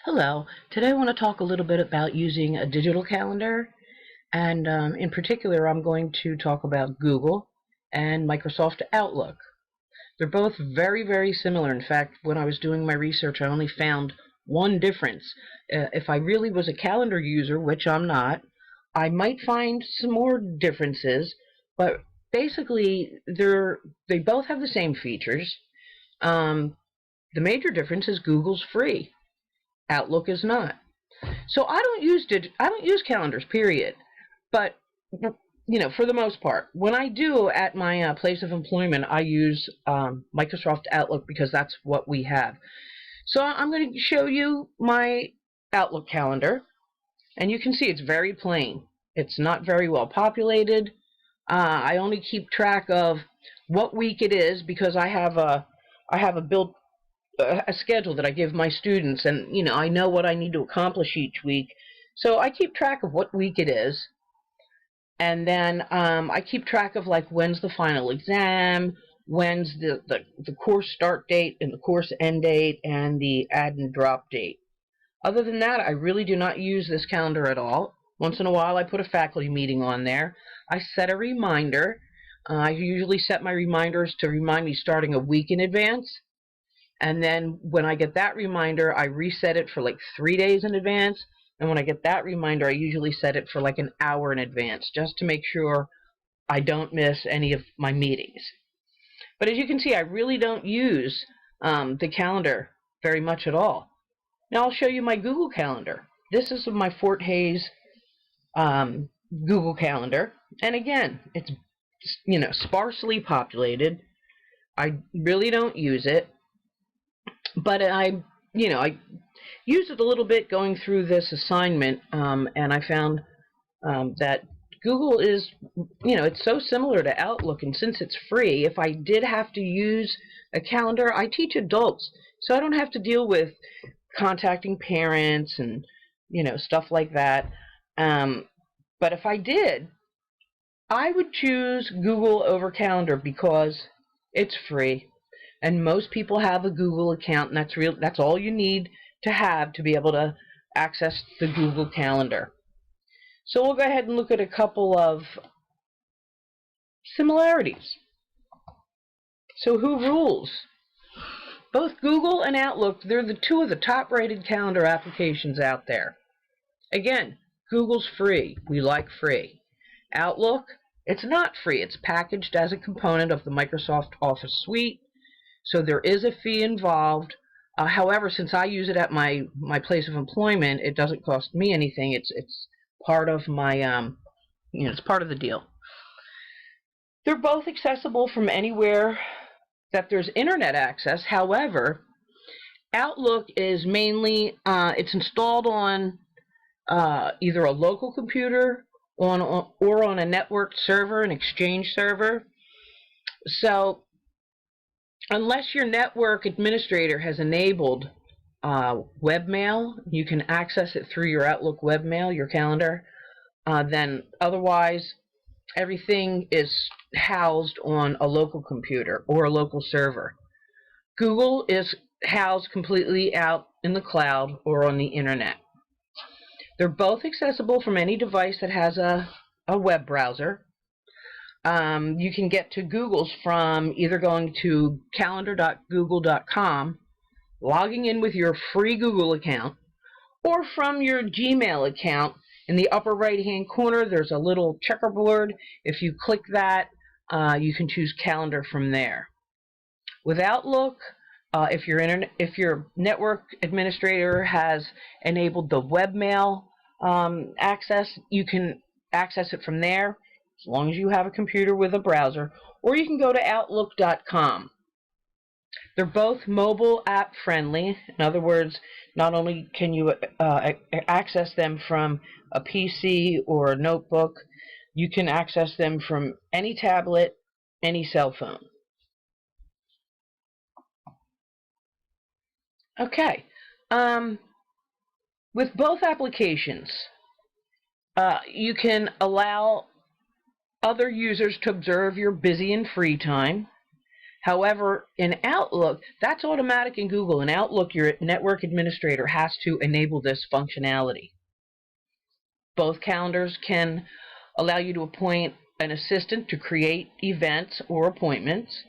Hello. Today I want to talk a little bit about using a digital calendar, and in particular I'm going to talk about Google and Microsoft Outlook. They're both very, very similar. In fact, when I was doing my research, I only found one difference. If I really was a calendar user, which I'm not, I might find some more differences, but basically they both have the same features. Um, the major difference is Google's free. Outlook is not. So I don't use calendars, period. But for the most part, when I do at my place of employment, I use Microsoft Outlook because that's what we have. So I'm going to show you my Outlook calendar, and you can see it's very plain. It's not very well populated. I only keep track of what week it is because I have a schedule that I give my students, and I know what I need to accomplish each week. So I keep track of what week it is, and then I keep track of like when's the final exam, when's the course start date and the course end date, and the add and drop date. Other than that, I really do not use this calendar at all. Once in a while, I put a faculty meeting on there. I set a reminder. I usually set my reminders to remind me starting a week in advance. And then when I get that reminder, I reset it for like 3 days in advance. And when I get that reminder, I usually set it for like an hour in advance, just to make sure I don't miss any of my meetings. But as you can see, I really don't use the calendar very much at all. Now I'll show you my Google Calendar. This is my Fort Hays um, Google Calendar. And again, it's sparsely populated. I really don't use it. But I used it a little bit going through this assignment, and I found that Google is, it's so similar to Outlook, and since it's free, if I did have to use a calendar, I teach adults, so I don't have to deal with contacting parents and, stuff like that. But if I did, I would choose Google over Calendar because it's free. And most people have a Google account, and that's all you need to have to be able to access the Google Calendar. So we'll go ahead and look at a couple of similarities. So who rules? Both Google and Outlook, they're the two of the top rated calendar applications out there. Again, Google's free. We like free. Outlook, it's not free. It's packaged as a component of the Microsoft Office suite. So there is a fee involved. However, since I use it at my place of employment, it doesn't cost me anything. It's part of my it's part of the deal. They're both accessible from anywhere that there's internet access. However, Outlook is mainly it's installed on either a local computer or on a networked server, an Exchange server. So unless your network administrator has enabled webmail, you can access it through your Outlook webmail, your calendar. Then otherwise, everything is housed on a local computer or a local server. Google is housed completely out in the cloud or on the internet. They're both accessible from any device that has a web browser. You can get to Google's from either going to calendar.google.com, logging in with your free Google account, or from your Gmail account. In the upper right-hand corner, there's a little checkerboard. If you click that, you can choose Calendar from there. With Outlook, if your network administrator has enabled the webmail access, you can access it from there, as long as you have a computer with a browser, or you can go to Outlook.com. They're both mobile app friendly. In other words, not only can you access them from a PC or a notebook, you can access them from any tablet, any cell phone. Okay. With both applications, you can allow other users to observe your busy and free time. However, in Outlook, that's automatic in Google. In Outlook, your network administrator has to enable this functionality. Both calendars can allow you to appoint an assistant to create events or appointments.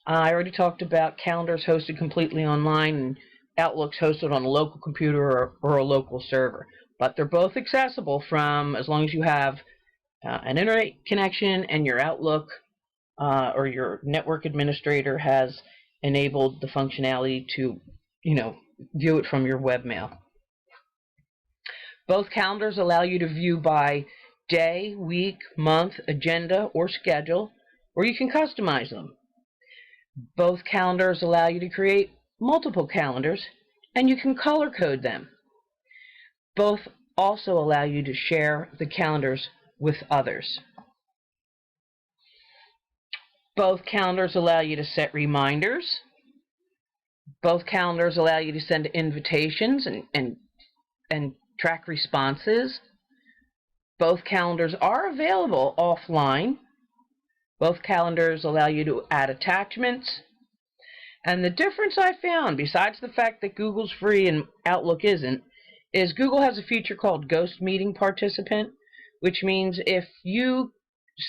I already talked about calendars hosted completely online and Outlook's hosted on a local computer or a local server. But they're both accessible from, as long as you have an internet connection and your Outlook or your network administrator has enabled the functionality to, view it from your webmail. Both calendars allow you to view by day, week, month, agenda, or schedule, or you can customize them. Both calendars allow you to create multiple calendars, and you can color code them. Both also allow you to share the calendars with others. Both calendars allow you to set reminders. Both calendars allow you to send invitations and track responses. Both calendars are available offline. Both calendars allow you to add attachments. And the difference I found, besides the fact that Google's free and Outlook isn't, is Google has a feature called Ghost Meeting Participant, which means if you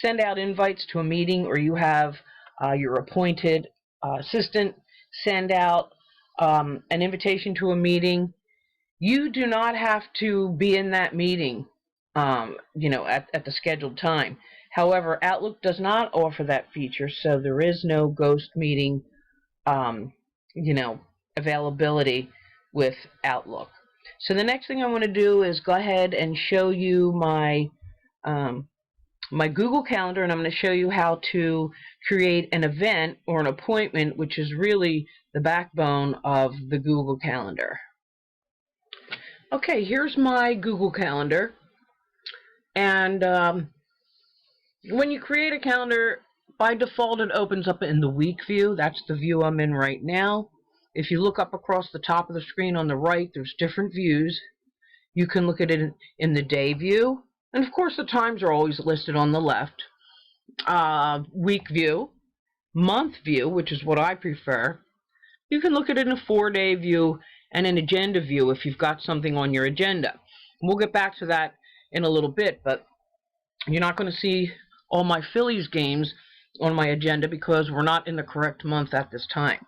send out invites to a meeting or you have your appointed assistant send out an invitation to a meeting, you do not have to be in that meeting at the scheduled time. However, Outlook does not offer that feature, so there is no ghost meeting availability with Outlook. So the next thing I want to do is go ahead and show you my Google Calendar, and I'm going to show you how to create an event or an appointment, which is really the backbone of the Google Calendar. Okay, here's my Google Calendar, and when you create a calendar, by default it opens up in the week view. That's the view I'm in right now. If you look up across the top of the screen on the right, there's different views. You can look at it in the day view, and of course the times are always listed on the left. Week view, month view, which is what I prefer. You can look at it in a 4-day view and an agenda view if you've got something on your agenda. We'll get back to that in a little bit, but you're not going to see all my Phillies games on my agenda because we're not in the correct month at this time.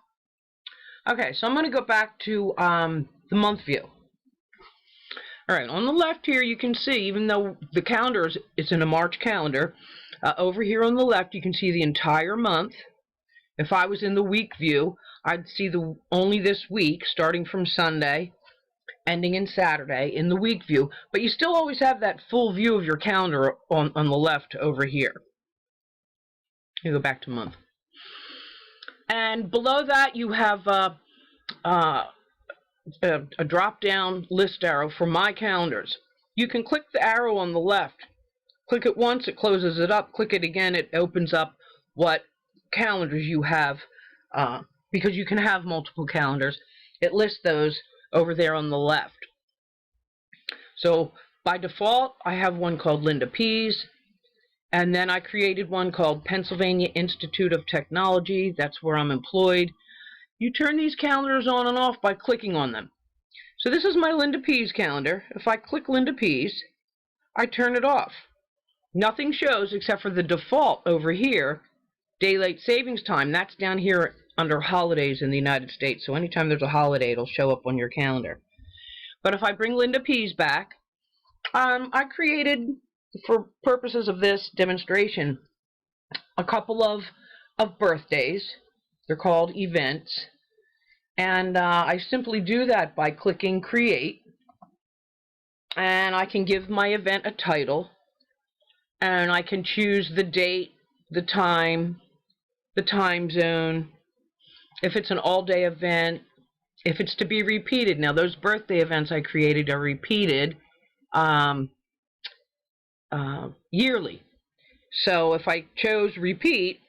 Okay, so I'm going to go back to the month view. Alright, on the left here you can see, even though the calendar is in a March calendar, over here on the left you can see the entire month. If I was in the week view, I'd see only this week, starting from Sunday, ending in Saturday, in the week view, but you still always have that full view of your calendar on the left over here. You go back to month. And below that you have a drop-down list arrow for my calendars. You can click the arrow on the left. Click it once, it closes it up. Click it again, it opens up what calendars you have, because you can have multiple calendars. It lists those over there on the left. So by default, I have one called Linda Pease, and then I created one called Pennsylvania Institute of Technology. That's where I'm employed. You turn these calendars on and off by clicking on them. So this is my Linda Pease calendar. If I click Linda Pease, I turn it off. Nothing shows except for the default over here, daylight savings time. That's down here under holidays in the United States. So anytime there's a holiday, it'll show up on your calendar. But if I bring Linda Pease back, I created, for purposes of this demonstration, a couple of birthdays. They're called events. And I simply do that by clicking Create. And I can give my event a title. And I can choose the date, the time zone, if it's an all-day event, if it's to be repeated. Now, those birthday events I created are repeated yearly. So if I chose repeat,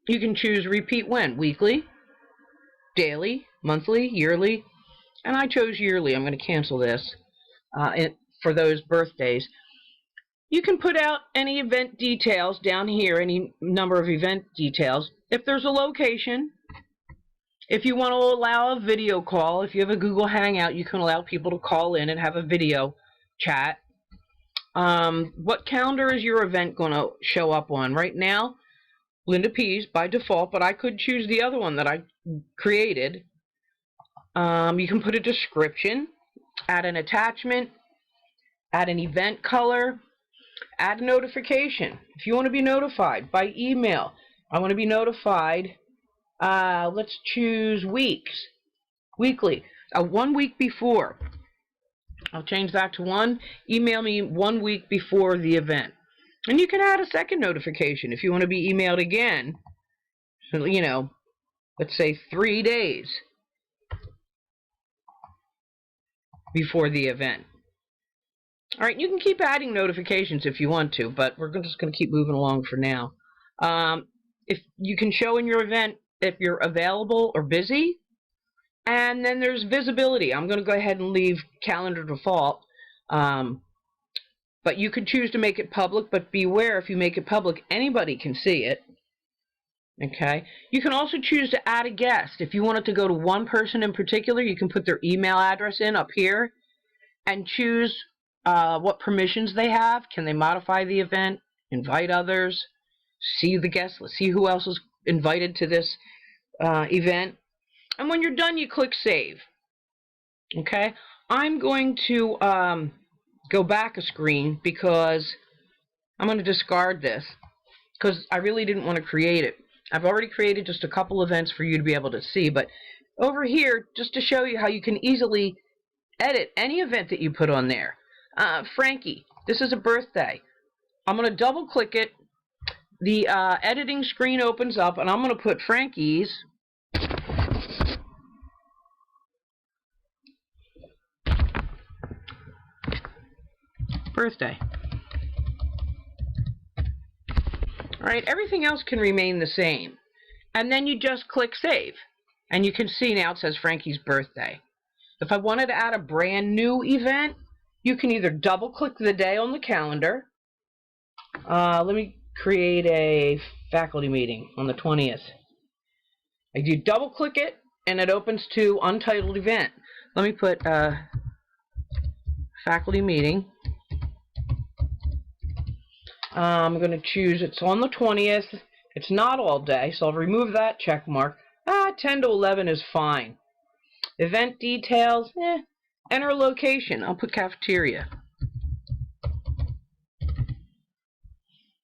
you can choose repeat when? Weekly, daily, monthly, yearly, and I chose yearly. I'm going to cancel this for those birthdays. You can put out any event details down here, any number of event details. If there's a location, if you want to allow a video call, if you have a Google Hangout, you can allow people to call in and have a video chat. What calendar is your event going to show up on? Right now, Linda P's by default, but I could choose the other one that I created. You can put a description, add an attachment, add an event color, add a notification. If you want to be notified by email, I want to be notified, let's choose weekly, 1 week before. I'll change that to 1. Email me 1 week before the event. And you can add a second notification if you want to be emailed again, you know, let's say 3 days before the event. All right, you can keep adding notifications if you want to, but we're just going to keep moving along for now. If you can show in your event if you're available or busy, and then there's visibility. I'm going to go ahead and leave calendar default, but you could choose to make it public, but beware, if you make it public, anybody can see it. Okay. You can also choose to add a guest. If you want it to go to one person in particular, you can put their email address in up here and choose what permissions they have. Can they modify the event, invite others, see the guests, let's see who else is invited to this event. And when you're done, you click Save. Okay? I'm going to go back a screen because I'm going to discard this because I really didn't want to create it. I've already created just a couple events for you to be able to see, but over here, just to show you how you can easily edit any event that you put on there. Frankie, this is a birthday. I'm going to double click it. The editing screen opens up, and I'm going to put Frankie's birthday. Alright, everything else can remain the same. And then you just click Save. And you can see now it says Frankie's birthday. If I wanted to add a brand new event, you can either double click the day on the calendar. Let me create a faculty meeting on the 20th. You double click it and it opens to untitled event. Let me put faculty meeting. I'm going to choose it's on the 20th. It's not all day, so I'll remove that check mark. 10 to 11 is fine. Event details, enter location. I'll put cafeteria.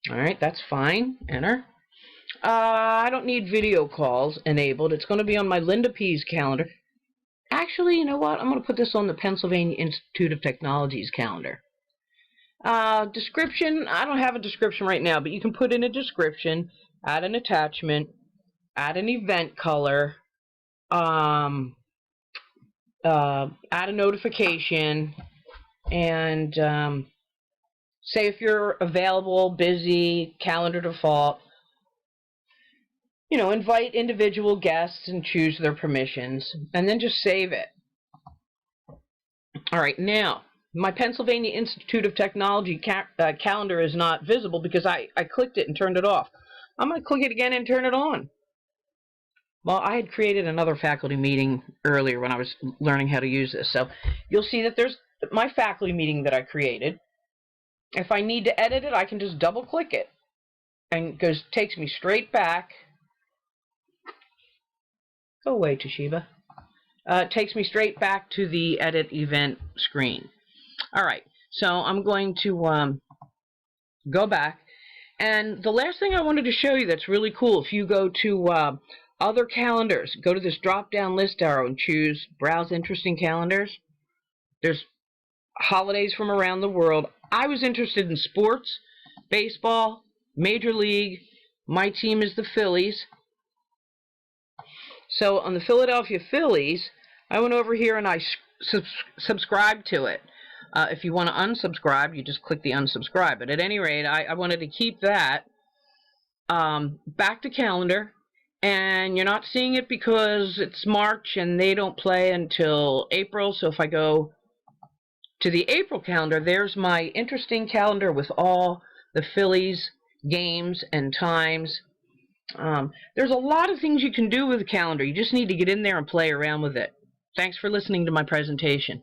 Alright, that's fine. Enter. I don't need video calls enabled. It's going to be on my Linda P's calendar. Actually, you know what? I'm going to put this on the Pennsylvania Institute of Technology's calendar. Description, I don't have a description right now, but you can put in a description, add an attachment, add an event color, add a notification, and say if you're available, busy, calendar default, you know, invite individual guests and choose their permissions, and then just save it. All right, now, my Pennsylvania Institute of Technology calendar is not visible because I clicked it and turned it off. I'm going to click it again and turn it on. Well, I had created another faculty meeting earlier when I was learning how to use this. So you'll see that there's my faculty meeting that I created. If I need to edit it, I can just double click it. And it takes me straight back. Go away, Toshiba. It takes me straight back to the edit event screen. Alright, so I'm going to go back. And the last thing I wanted to show you that's really cool, if you go to other calendars, go to this drop-down list arrow and choose Browse Interesting Calendars. There's holidays from around the world. I was interested in sports, baseball, Major League. My team is the Phillies. So on the Philadelphia Phillies, I went over here and I subscribed to it. If you want to unsubscribe, you just click the unsubscribe. But at any rate, I wanted to keep that. Back to calendar. And you're not seeing it because it's March and they don't play until April. So if I go to the April calendar, there's my interesting calendar with all the Phillies games and times. There's a lot of things you can do with the calendar. You just need to get in there and play around with it. Thanks for listening to my presentation.